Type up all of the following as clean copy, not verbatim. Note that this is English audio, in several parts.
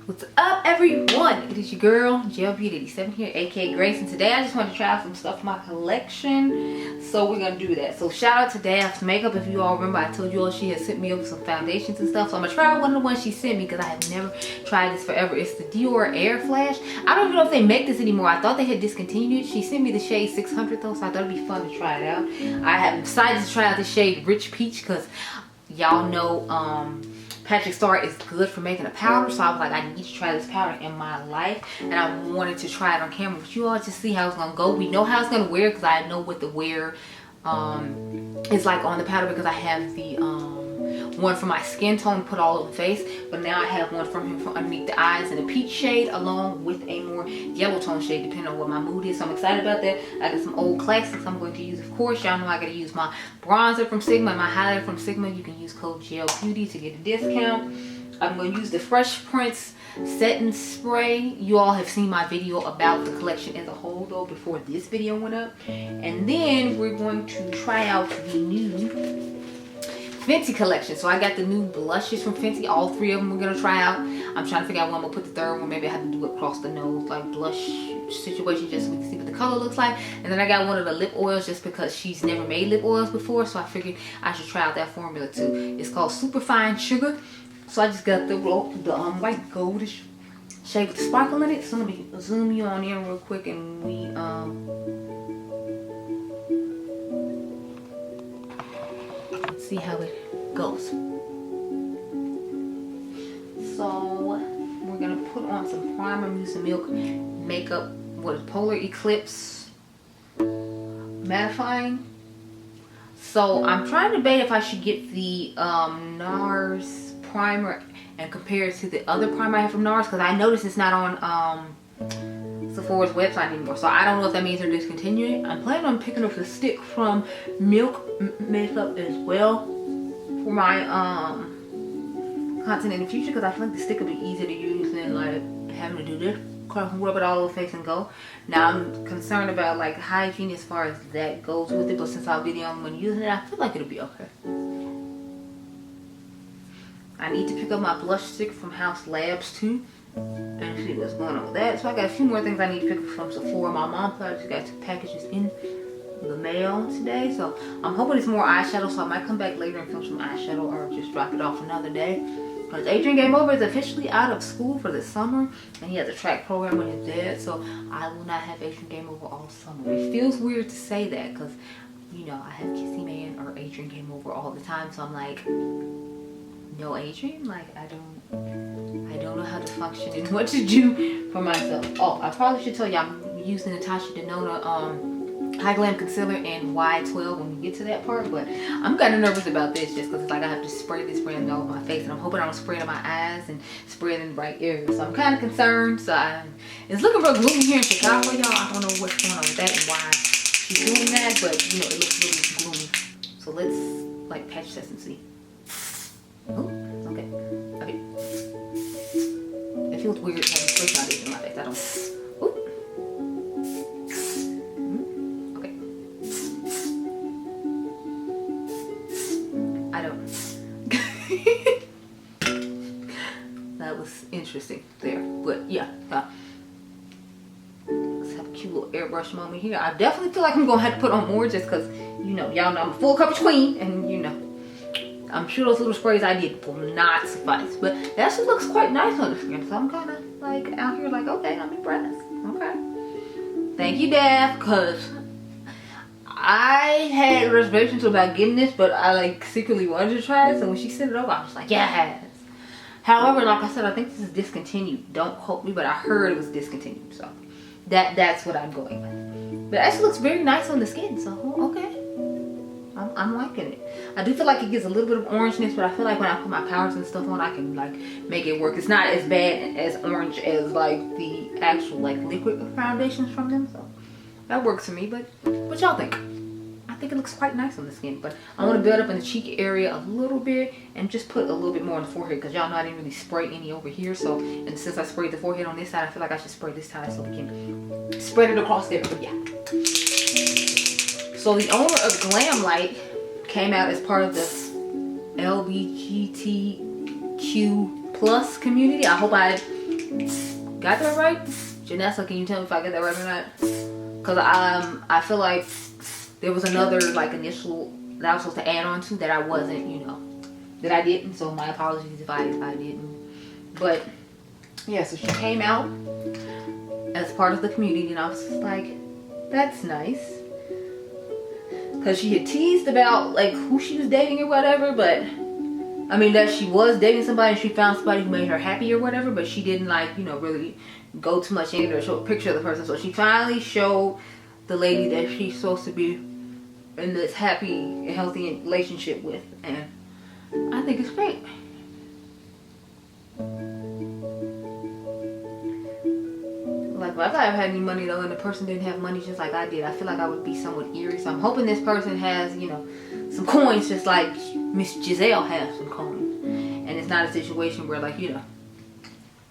What's up, everyone? It is your girl Gelbeauty-QM here, aka Grace, and today I just want to try out some stuff from my collection. So we're gonna do that. So shout out to Dionluvsmakeup. If you all remember, I told you all she had sent me over some foundations and stuff. So I'm gonna try one of the ones she sent me because I have never tried this forever. It's the Dior Air Flash. I don't even know if they make this anymore. I thought they had discontinued it. She sent me the shade 600 though, so I thought it'd be fun to try it out. I have decided to try out the shade Rich Peach because y'all know Patrick Star is good for making a powder, so I was like, I need to try this powder in my life, and I wanted to try it on camera, but you all just see how it's gonna go. We know how it's gonna wear because I know what the wear is like on the powder, because I have the one for my skin tone put all over the face, but now I have one from him from underneath the eyes in a peach shade along with a more yellow tone shade depending on what my mood is. So I'm excited about that. I got some old classics I'm going to use. Of course, y'all know I gotta use my bronzer from Sigma and my highlighter from Sigma. You can use code GLBEAUTY to get a discount. I'm going to use the Fresh Prince setting spray. You all have seen my video about the collection as a whole though before this video went up, and then we're going to try out the new Fenty collection. So I got the new blushes from Fenty. All three of them we're gonna try out. I'm trying to figure out when I'm gonna put the third one. Maybe I have to do it across the nose, like blush situation, just so we can see what the color looks like. And then I got one of the lip oils just because she's never made lip oils before, so I figured I should try out that formula too. It's called Superfine Sugar. So I just got the white goldish shade with the sparkle in it. So let me zoom you on in real quick and we see how it goes. So we're gonna put on some primer, Musia Milk makeup. What is Polar Eclipse mattifying. So I'm trying to debate if I should get the NARS primer and compare it to the other primer I have from NARS, because I noticed it's not on Sephora's website anymore, so I don't know if that means they're discontinuing it. I'm planning on picking up the stick from Milk Makeup as well for my content in the future, because I feel like the stick will be easier to use than like having to do this. Rub it all over the face and go. Now I'm concerned about like hygiene as far as that goes with it, but since I'll be the only one using it, I feel like it'll be okay. I need to pick up my blush stick from House Labs too and see what's going on with that. So I got a few more things I need to pick up from Sephora. My mom just got 2 packages in the mail today, so I'm hoping it's more eyeshadow, so I might come back later and film some eyeshadow or just drop it off another day. Because Adriangameover is officially out of school for the summer, and he has a track program with his dad, so I will not have Adriangameover all summer. It feels weird to say that because, you know, I have Kissy Man or Adriangameover all the time, so I'm like, no Adrian, like I don't know how to function and what to do for myself. Oh, I probably should tell you I'm using Natasha Denona High Glam Concealer in Y12 when we get to that part, but I'm kind of nervous about this just because it's like I have to spray this brand all over my face, and I'm hoping I don't spray it in my eyes and spray it in the right areas. So I'm kind of concerned. So it's looking real gloomy here in Chicago, y'all. I don't know what's going on with that and why she's doing that, but you know, it looks really gloomy. So let's like patch test and see. Oh, okay. Okay. It feels weird having spray foundation in my face. I don't. That was interesting there, but yeah. Let's have a cute little airbrush moment here. I definitely feel like I'm gonna have to put on more just because, you know, y'all know I'm a full coverage queen, and you know, I'm sure those little sprays I did will not suffice. But that actually looks quite nice on the skin, so I'm kind of like out here like, okay, I'm impressed. Okay, thank you, Daph, because I had reservations about getting this, but I like secretly wanted to try it. So when she sent it over, I was like, yes. However, like I said, I think this is discontinued. Don't quote me, but I heard it was discontinued. So that's what I'm going with. But it actually looks very nice on the skin. So okay, I'm liking it. I do feel like it gives a little bit of orangeness, but I feel like when I put my powders and stuff on, I can like make it work. It's not as bad as orange as like the actual like liquid foundations from them. So that works for me. But what y'all think? I think it looks quite nice on the skin, but I want to build up in the cheek area a little bit and just put a little bit more on the forehead, because y'all know I didn't really spray any over here. So, and since I sprayed the forehead on this side, I feel like I should spray this side so we can spread it across there. But yeah. So the owner of Glamlight came out as part of the LGBTQ+ community. I hope I Got that right? Janessa, can you tell me if I get that right or not? Because I feel like there was another like initial that I was supposed to add on to that I wasn't, you know, that I didn't. So my apologies if I didn't. But yeah, so she came out as part of the community, and I was just like, that's nice. Because she had teased about like who she was dating or whatever, but I mean that she was dating somebody and she found somebody who made her happy or whatever, but she didn't like, you know, really go too much into it or show a picture of the person. So she finally showed the lady that she's supposed to be in this happy and healthy relationship with, and I think it's great. Like, if I ever had any money though and the person didn't have money just like I did, I feel like I would be somewhat eerie. So I'm hoping this person has, you know, some coins just like Miss Giselle has some coins. And it's not a situation where, like, you know,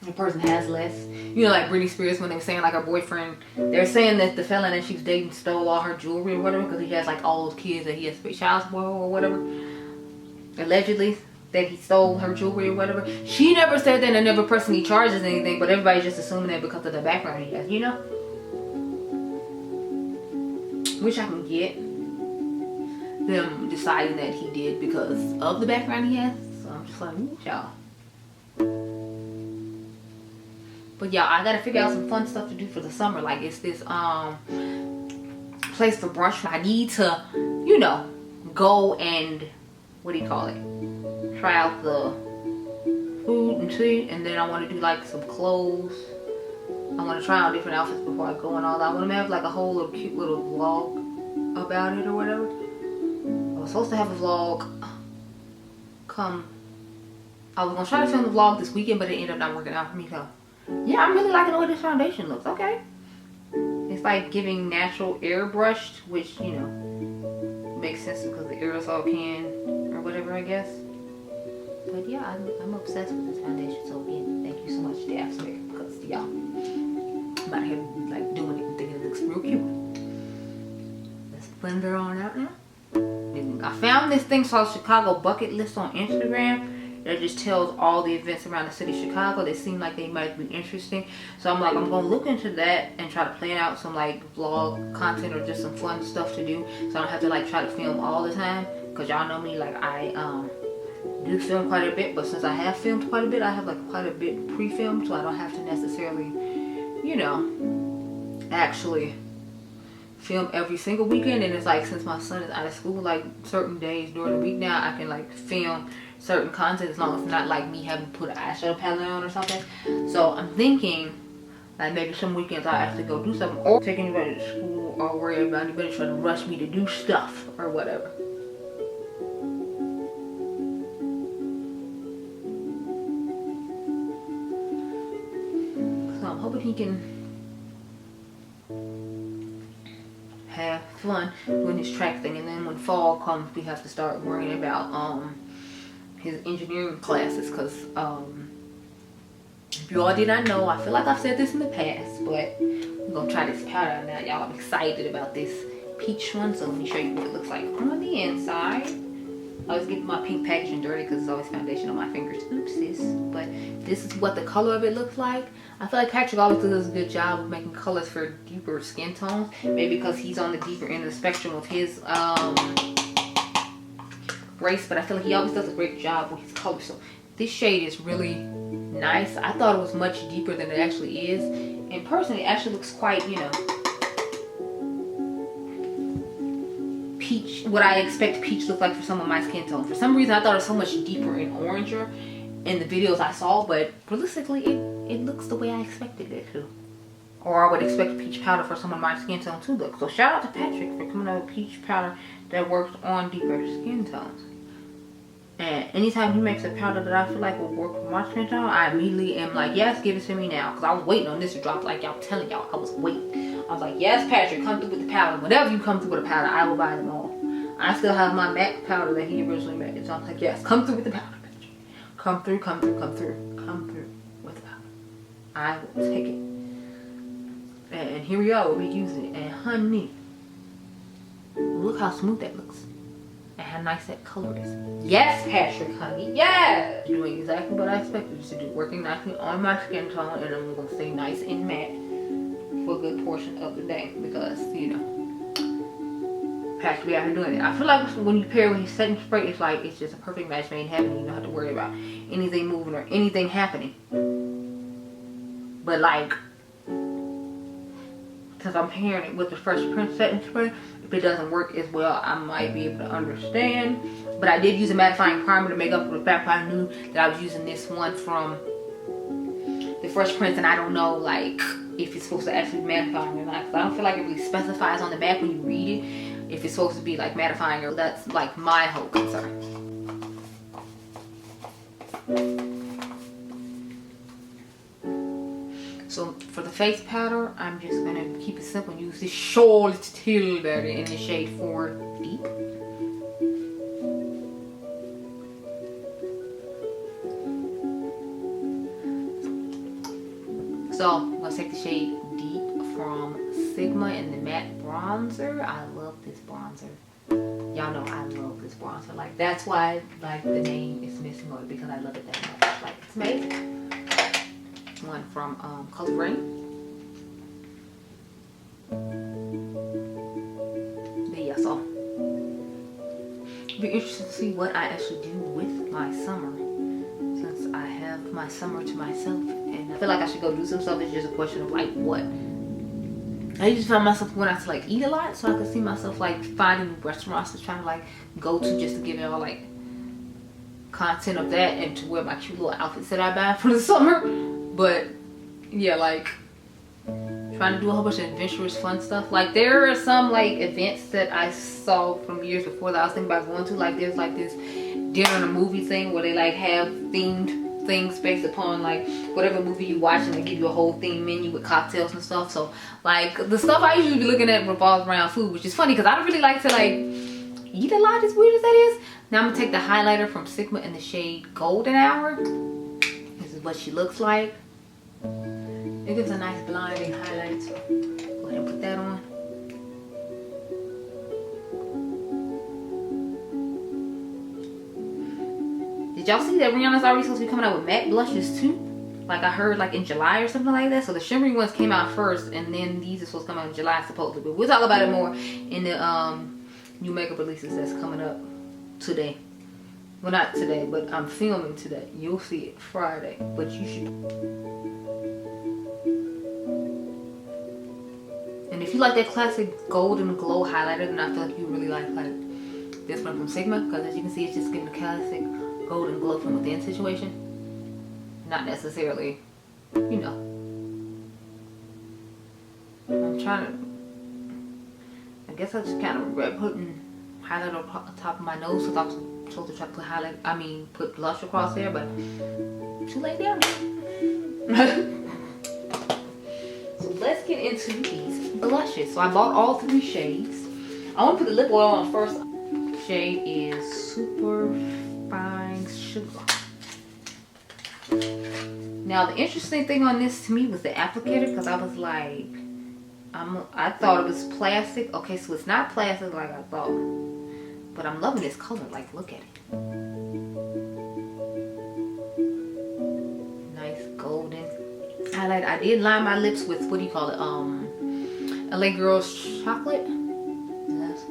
the person has less. You know, like Britney Spears when they were saying like her boyfriend, they're saying that the fella that she was dating stole all her jewelry or whatever because he has like all those kids that he has to pay child support or whatever. Allegedly. That he stole her jewelry or whatever. She never said that and never personally charges anything, but everybody's just assuming that because of the background he has, you know? Which I can get them deciding that he did because of the background he has. So I'm just like, ooh, y'all. But y'all, I gotta figure out some fun stuff to do for the summer. Like, it's this place for brunch. I need to, you know, go and, what do you call it? Try out the food and see, and then I want to do like some clothes. I want to try out different outfits before I go and all that. I want to have like a whole little cute little vlog about it or whatever. I was supposed to have a vlog I was going to try to film the vlog this weekend, but it ended up not working out for me. So yeah, I'm really liking the way this foundation looks. Okay, it's like giving natural airbrushed, which, you know, makes sense because the aerosol can or whatever, I guess. But yeah, I'm obsessed with this foundation. So again, thank you so much, Dede Signature, because y'all, I'm about here like doing it and thinking it looks real cute. Let's blend her on out now. And I found this thing called Chicago Bucket List on Instagram that just tells all the events around the city of Chicago that seem like they might be interesting. So I'm like, I'm gonna look into that and try to plan out some like vlog content or just some fun stuff to do, so I don't have to like try to film all the time. Cause y'all know me, like I do film quite a bit, but since I have filmed quite a bit, I have like quite a bit pre-filmed, so I don't have to necessarily, you know, actually film every single weekend. And it's like, since my son is out of school, like certain days during the week now, I can like film certain content as long as it's not like me having to put an eyeshadow palette on or something. So I'm thinking like maybe some weekends I'll actually go do something, or take anybody to school, or worry about anybody trying to rush me to do stuff or whatever. I'm hoping he can have fun doing his track thing, and then when fall comes we have to start worrying about his engineering classes, because if you all did not know, I feel like I've said this in the past, but I'm gonna try this powder out now, y'all. I'm excited about this peach one, so let me show you what it looks like on the inside. I always get my pink packaging dirty because there's always foundation on my fingers. Oopsies. But this is what the color of it looks like. I feel like Patrick always does a good job of making colors for deeper skin tones. Maybe because he's on the deeper end of the spectrum of his race. But I feel like he always does a great job with his colors. So this shade is really nice. I thought it was much deeper than it actually is. And personally, it actually looks quite, you know, peach, what I expect peach to look like for some of my skin tone. For some reason I thought it was so much deeper and oranger in the videos I saw, but realistically it looks the way I expected it to, or I would expect peach powder for some of my skin tone to look. So shout out to Patrick for coming out with peach powder that works on deeper skin tones. And anytime he makes a powder that I feel like will work for my skin tone, I immediately am like, yes, give it to me now, because I was waiting on this to drop. Like y'all, telling y'all, I was waiting. I was like, yes, Patrick, come through with the powder. Whenever you come through with a powder, I will buy them all. I still have my MAC powder that he originally made. So I'm like, yes, come through with the powder, Patrick. Come through, come through, come through. Come through with the powder. I will take it. And here we are, we'll be using it. And honey, look how smooth that looks. and how nice that color is. Yes, Patrick, honey. Yes! Doing exactly what I expected to do. Working nicely on my skin tone, and I'm going to stay nice and matte for a good portion of the day because, you know, Patrick be out here doing it. I feel like when you pair with his setting spray, it's like it's just a perfect match made in heaven. You don't have to worry about anything moving or anything happening. But like, since I'm pairing it with the Fresh Prince setting spray, if it doesn't work as well, I might be able to understand. But I did use a mattifying primer to make up for the fact I knew that I was using this one from the Fresh Prince, and I don't know like if it's supposed to actually be mattifying or not, because I don't feel like it really specifies on the back when you read it if it's supposed to be like mattifying, or that's like my whole concern. So for the face powder, I'm just gonna keep it simple and use this Charlotte Tilbury in the shade 4 Deep. So I'm gonna take the shade Deep from Sigma in the matte bronzer. I love this bronzer. Y'all know I love this bronzer. Like that's why like the name is missing on it, because I love it that much. Like it's amazing. One from Color Rain. But yeah, so be interested to see what I actually do with my summer, since I have my summer to myself, and I feel like I should go do some stuff. It's just a question of like what. I usually find myself going out to like eat a lot, so I could see myself like finding restaurants to try to like go to, just to give y'all like content of that and to wear my cute little outfits that I buy for the summer. But yeah, like trying to do a whole bunch of adventurous fun stuff. Like there are some like events that I saw from years before that I was thinking about going to. Like there's like this dinner and a movie thing where they like have themed things based upon like whatever movie you watch, and they give you a whole theme menu with cocktails and stuff. So like the stuff I usually be looking at revolves around food, which is funny because I don't really like to like eat a lot, as weird as that is. Now I'm gonna take the highlighter from Sigma in the shade Golden Hour. This is what she looks like. It gives a nice blinding highlight, so go ahead and put that on. Did y'all see that Rihanna's already supposed to be coming out with matte blushes too? Like I heard like in July or something like that. So the shimmery ones came out first, and then these are supposed to come out in July supposedly. But we'll talk about it more in the new makeup releases that's coming up today. Well, not today, but I'm filming today. You'll see it Friday, but you should. And if you like that classic golden glow highlighter, then I feel like you really like this one from Sigma, because as you can see, it's just giving a classic golden glow from within situation. Not necessarily, you know. I'm trying to, I guess I just kind of regret putting highlighter on top of my nose, because I was supposed to try to put put blush across there, but too late now. So let's get into these blushes. So I bought all 3 shades. I want to put the lip oil on first. Shade is Super Fine Sugar. Now the interesting thing on this to me was the applicator, because I was like, I thought it was plastic. Okay, so it's not plastic like I thought, but I'm loving this color. Like, look at it. Nice golden highlight. I did line my lips with, what do you call it? LA Girls Chocolate. Yes.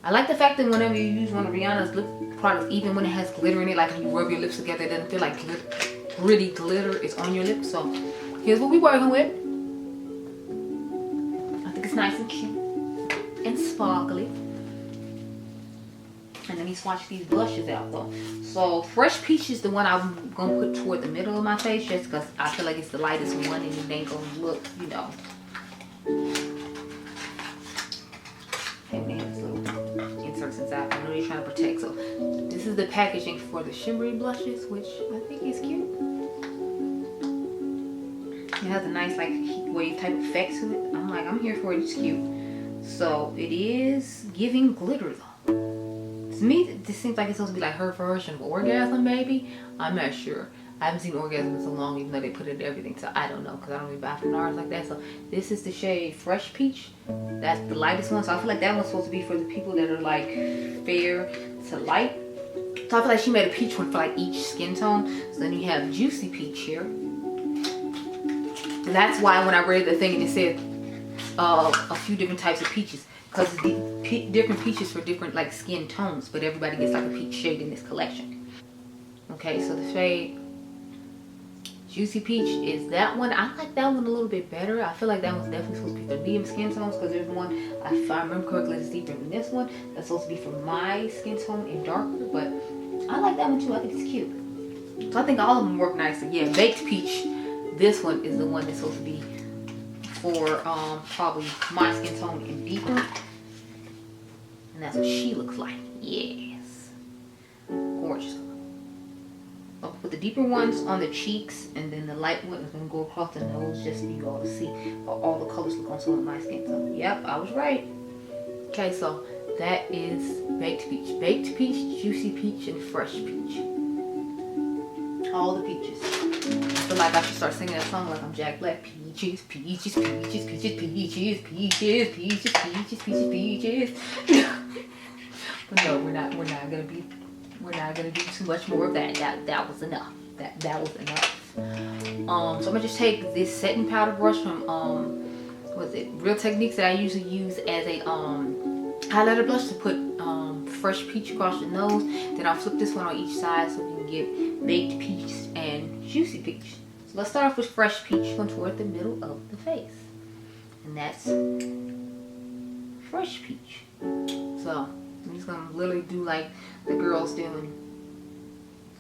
I like the fact that whenever you use one of Rihanna's lip products, even when it has glitter in it, like when you rub your lips together, it doesn't feel like gritty glitter is on your lips. So here's what we're working with. I think it's nice and cute and sparkly. And let me swatch these blushes out though. So Fresh Peach is the one I'm gonna put toward the middle of my face, just because I feel like it's the lightest one and it ain't gonna look, you know. And they have this little inserts inside. I know they're trying to protect. So this is the packaging for the shimmery blushes, which I think is cute. It has a nice like heat wave type effect to it. I'm like, I'm here for it. It's cute. So it is giving glitter though. To me, this seems like it's supposed to be like her version of orgasm, maybe. I'm not sure. I haven't seen orgasm in so long, even though they put it in everything, so I don't know, because I don't really buy from NARS like that. So this is the shade Fresh Peach. That's the lightest one, so I feel like that one's supposed to be for the people that are like fair to light. So I feel like she made a peach one for like each skin tone. So then you have Juicy Peach here. And that's why when I read the thing, it said a few different types of peaches. Because different peaches for different like skin tones. But everybody gets like a peach shade in this collection. Okay, so the shade Juicy Peach is that one. I like that one a little bit better. I feel like that one's definitely supposed to be for medium skin tones, because there's one, if I remember correctly, it's deeper than this one. That's supposed to be for my skin tone and darker, but I like that one too. I think it's cute. So I think all of them work nicely. Yeah, Baked Peach, this one is the one that's supposed to be for probably my skin tone and deeper. And that's what she looks like. Yes. Gorgeous. I'll put the deeper ones on the cheeks, and then the light one is going to go across the nose, just for you all to see how all the colors look on some of my skin tone. Yep, I was right. Okay, so that is Baked Peach. Baked Peach, Juicy Peach, and Fresh Peach. All the peaches. I feel like I should start singing that song like I'm Jack Black. Peaches, peaches, peaches, peaches, peaches, peaches, peaches, peaches, peaches, peaches. But no, we're not gonna do too much more of that. That was enough. That was enough. So I'm gonna just take this setting powder brush from what is it? Real Techniques, that I usually use as a highlighter brush to put Fresh Peach across the nose. Then I'll flip this one on each side so we can get Baked Peach and Juicy Peach. So let's start off with Fresh Peach, going toward the middle of the face, and that's Fresh Peach. So I'm just gonna literally do like the girls do and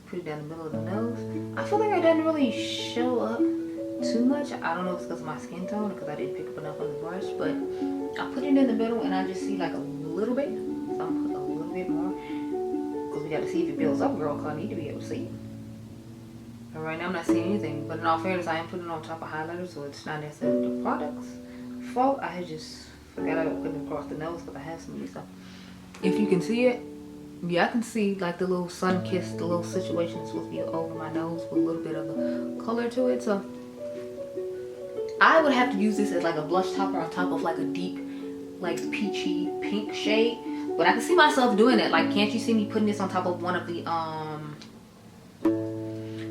put it down the middle of the nose. I feel like it doesn't really show up too much. I don't know if it's because of my skin tone or because I didn't pick up enough on the brush, but I put it in the middle and I just see like a little bit. So I'm gonna put a little bit more because we gotta see if it builds up, girl, because I need to be able to see it. And right now I'm not seeing anything, but in all fairness, I am putting it on top of highlighter, so it's not necessarily the product's fault. I had just forgot I put it across the nose because I have some of these stuff. If you can see it, yeah, I can see like the little sun kiss, the little situation is supposed to be over my nose with a little bit of a color to it. So I would have to use this as like a blush topper on top of like a deep, like peachy pink shade. But I can see myself doing it. Like, can't you see me putting this on top of one of the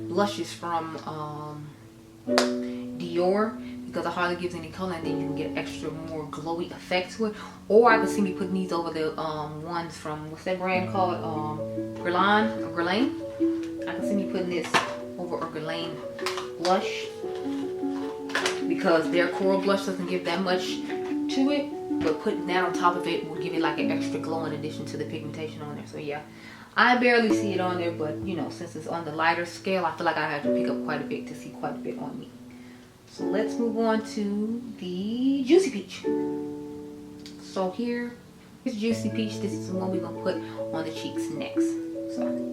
blushes from Dior? Because it hardly gives any color, and then you can get extra more glowy effect to it. Or I can see me putting these over the ones from, what's that brand called? Guerlain. I can see me putting this over a Guerlain blush, because their coral blush doesn't give that much to it, but putting that on top of it will give it like an extra glow in addition to the pigmentation on there. So yeah, I barely see it on there, but you know, since it's on the lighter scale, I feel like I have to pick up quite a bit to see quite a bit on me. So let's move on to the Juicy Peach. So here's Juicy Peach. This is the one we're gonna put on the cheeks next. So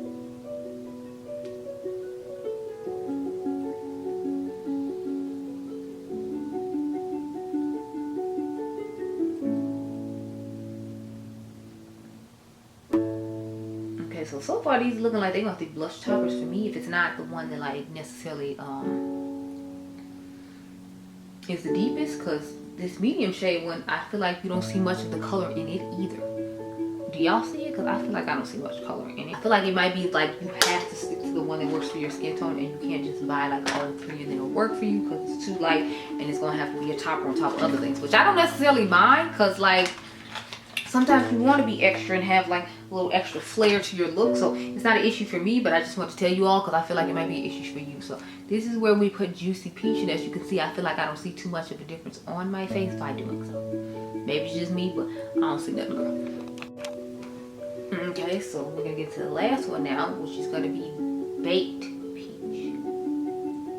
so far these looking like they're gonna have to be blush toppers for me, if it's not the one that like necessarily is the deepest, because this medium shade one, I feel like you don't see much of the color in it either. Do y'all see it? Because I feel like I don't see much color in it. I feel like it might be like you have to stick to the one that works for your skin tone, and you can't just buy like all three and it'll work for you, because it's too light and it's gonna have to be a topper on top of other things, which I don't necessarily mind, because like sometimes you want to be extra and have like a little extra flair to your look. So it's not an issue for me, but I just want to tell you all because I feel like it might be an issue for you. So this is where we put Juicy Peach, and as you can see, I feel like I don't see too much of a difference on my face by doing so. Maybe it's just me, but I don't see nothing, girl. Okay, so we're gonna get to the last one now, which is gonna be Baked Peach.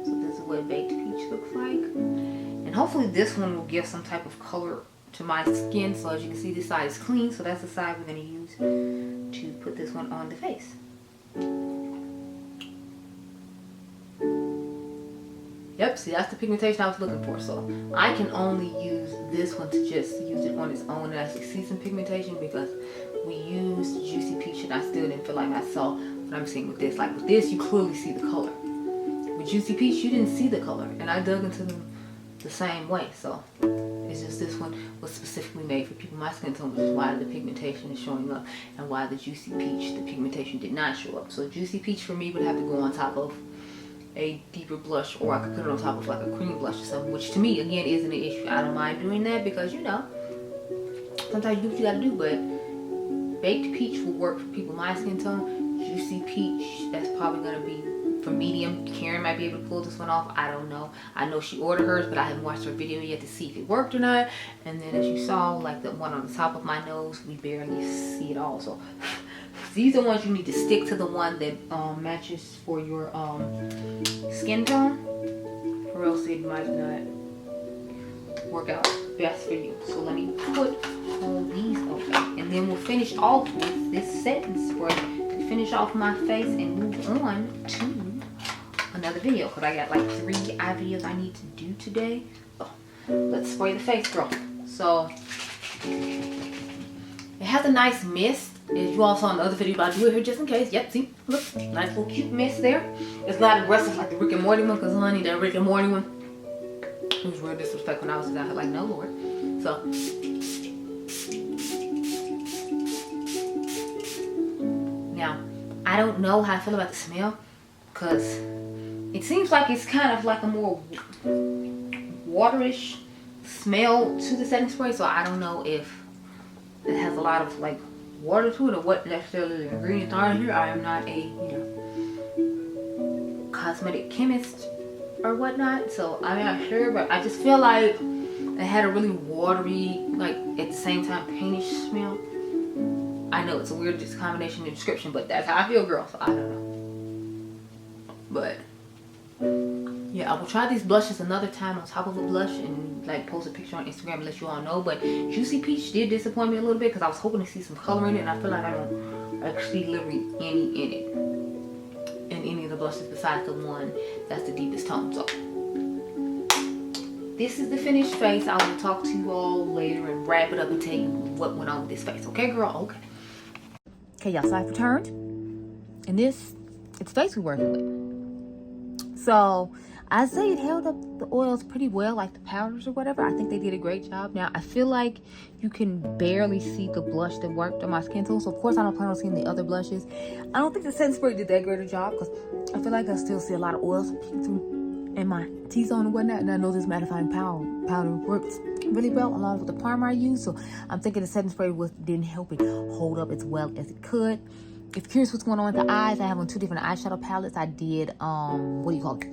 So this is what Baked Peach looks like, and hopefully this one will give some type of color to my skin. So as you can see, this side is clean, so that's the side we're going to use to put this one on the face. Yep, see, that's the pigmentation I was looking for. So I can only use this one to just use it on its own and actually see some pigmentation, because we used Juicy Peach and I still didn't feel like I saw what I'm seeing with this. Like with this, you clearly see the color. With Juicy Peach, you didn't see the color, and I dug into them the same way. So it's just this one was specifically made for people my skin tone, which is why the pigmentation is showing up, and why the Juicy Peach, the pigmentation did not show up. So Juicy Peach for me would have to go on top of a deeper blush, or I could put it on top of like a cream blush or something, which to me again isn't an issue. I don't mind doing that, because you know, sometimes you do what you gotta do. But baked peach will work for people my skin tone. Juicy Peach, that's probably gonna be for medium. Karen might be able to pull this one off, I don't know. I know she ordered hers, but I haven't watched her video yet to see if it worked or not. And then as you saw, like the one on the top of my nose, we barely see it all. So these are ones you need to stick to the one that matches for your skin tone, or else it might not work out best for you. So let me put all these away, and then we'll finish off with this setting spray to finish off my face and move on to another video, because I got like 3 eye videos I need to do today. So let's spray the face, girl. So it has a nice mist. As you all saw in the other video, but I do it here just in case. Yep, see, look, nice little cute mist there. It's not aggressive like the Rick and Morty one, because honey, that Rick and Morty one, it was real disrespectful when I was out here, like, no Lord. So now I don't know how I feel about the smell, because it seems like it's kind of like a more waterish smell to the setting spray. So I don't know if it has a lot of like water to it, or what necessarily the ingredients are here. I am not a, cosmetic chemist or whatnot, so I'm not sure, but I just feel like it had a really watery, like at the same time paintish smell. I know it's a weird combination in description, but that's how I feel, girl, so I don't know. But yeah, I will try these blushes another time on top of a blush and like post a picture on Instagram and let you all know. But Juicy Peach did disappoint me a little bit, because I was hoping to see some color in it, and I feel like I don't actually literally any in it, in any of the blushes besides the one that's the deepest tone. So this is the finished face. I will talk to you all later and wrap it up and tell you what went on with this face. Okay, girl? Okay. Okay, y'all, so I've returned, and this, it's face we're working with. So I say it held up the oils pretty well, like the powders or whatever. I think they did a great job. Now, I feel like you can barely see the blush that worked on my skin tone. So, of course, I don't plan on seeing the other blushes. I don't think the setting spray did that great a job, because I feel like I still see a lot of oils in my T-zone and whatnot. And I know this mattifying powder works really well along with the primer I use. So, I'm thinking the setting spray didn't help it hold up as well as it could. If you're curious what's going on with the eyes, I have on 2 different eyeshadow palettes. I did, what do you call it?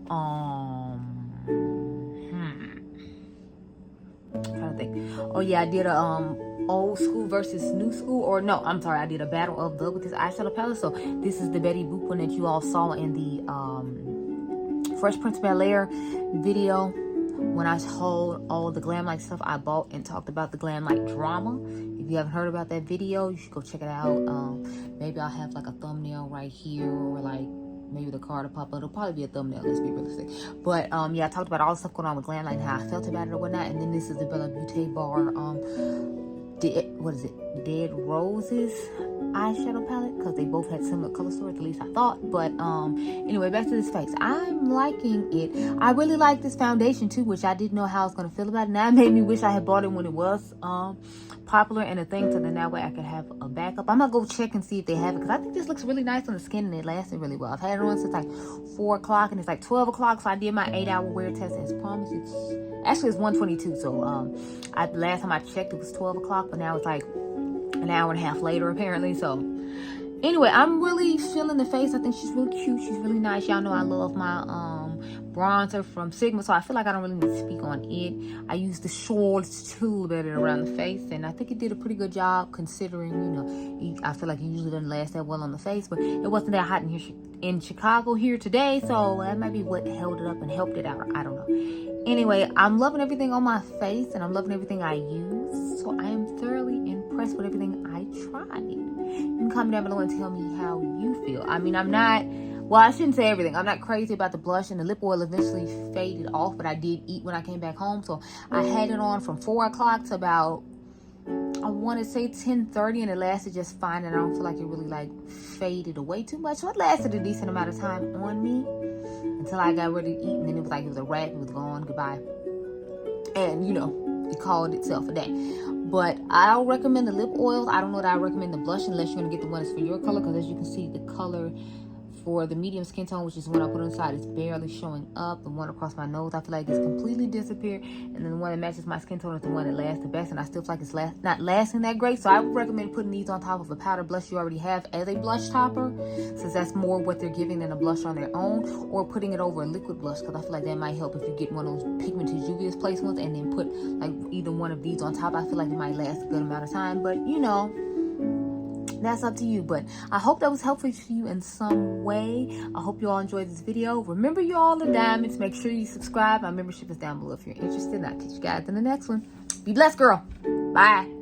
I'm trying to think. Oh yeah, I did a old school versus new school, or no, I'm sorry, I did a battle of the with this eyeshadow palette. So this is the Betty Boop one that you all saw in the Fresh Prince of Bel-Air video, when I told all the glam light stuff I bought and talked about the glam light drama. If you haven't heard about that video, you should go check it out. Maybe I'll have like a thumbnail right here, or like maybe the card will pop up. It'll probably be a thumbnail, let's be realistic. But yeah, I talked about all the stuff going on with glam light and how I felt about it or whatnot. And then this is the Beaute Bar what is it, Dead Roses eyeshadow palette, because they both had similar color stories, at least I thought. But anyway, back to this face. I'm liking it. I really like this foundation too, which I didn't know how I was going to feel about it. Now it made me wish I had bought it when it was popular and a thing, so then that way I could have a backup. I'm gonna go check and see if they have it, because I think this looks really nice on the skin and it lasted really well. I've had it on since like 4 o'clock and it's like 12 o'clock, so I did my 8-hour wear test, and it's promised it's 1:22. So last time I checked it was 12 o'clock, but now it's like an hour and a half later apparently. So anyway, I'm really feeling the face. I think she's really cute, she's really nice. Y'all know I love my bronzer from Sigma, so I feel like I don't really need to speak on it. I used the Schwartz tool better around the face, and I think it did a pretty good job, considering, I feel like it usually doesn't last that well on the face, but it wasn't that hot in Chicago here today, so that might be what held it up and helped it out. I don't know. Anyway, I'm loving everything on my face, and I'm loving everything I use, so I am thoroughly impressed with everything I tried. You can comment down below and tell me how you feel. I mean, I'm not Well, I shouldn't say everything. I'm not crazy about the blush, and the lip oil eventually faded off, but I did eat when I came back home. So I had it on from 4 o'clock to about, I want to say 10:30, and it lasted just fine, and I don't feel like it really like faded away too much. So it lasted a decent amount of time on me until I got ready to eat, and then it was like it was a wrap, it was gone, goodbye. And you know, it called itself a day. But I'll recommend the lip oils. I don't know that I recommend the blush unless you're going to get the one that's for your color, because as you can see, the color for the medium skin tone, which is the one I put on the side, is barely showing up. The one across my nose, I feel like it's completely disappeared. And then the one that matches my skin tone is the one that lasts the best, and I still feel like it's not lasting that great. So I would recommend putting these on top of a powder blush you already have as a blush topper, since that's more what they're giving than a blush on their own, or putting it over a liquid blush, because I feel like that might help if you get one of those pigmented Juvia's Place ones and then put like either one of these on top. I feel like it might last a good amount of time, but you know, that's up to you. But I hope that was helpful to you in some way. I hope you all enjoyed this video. Remember, you all are diamonds. Make sure you subscribe. My membership is down below if you're interested. And I'll catch you guys in the next one. Be blessed, girl. Bye.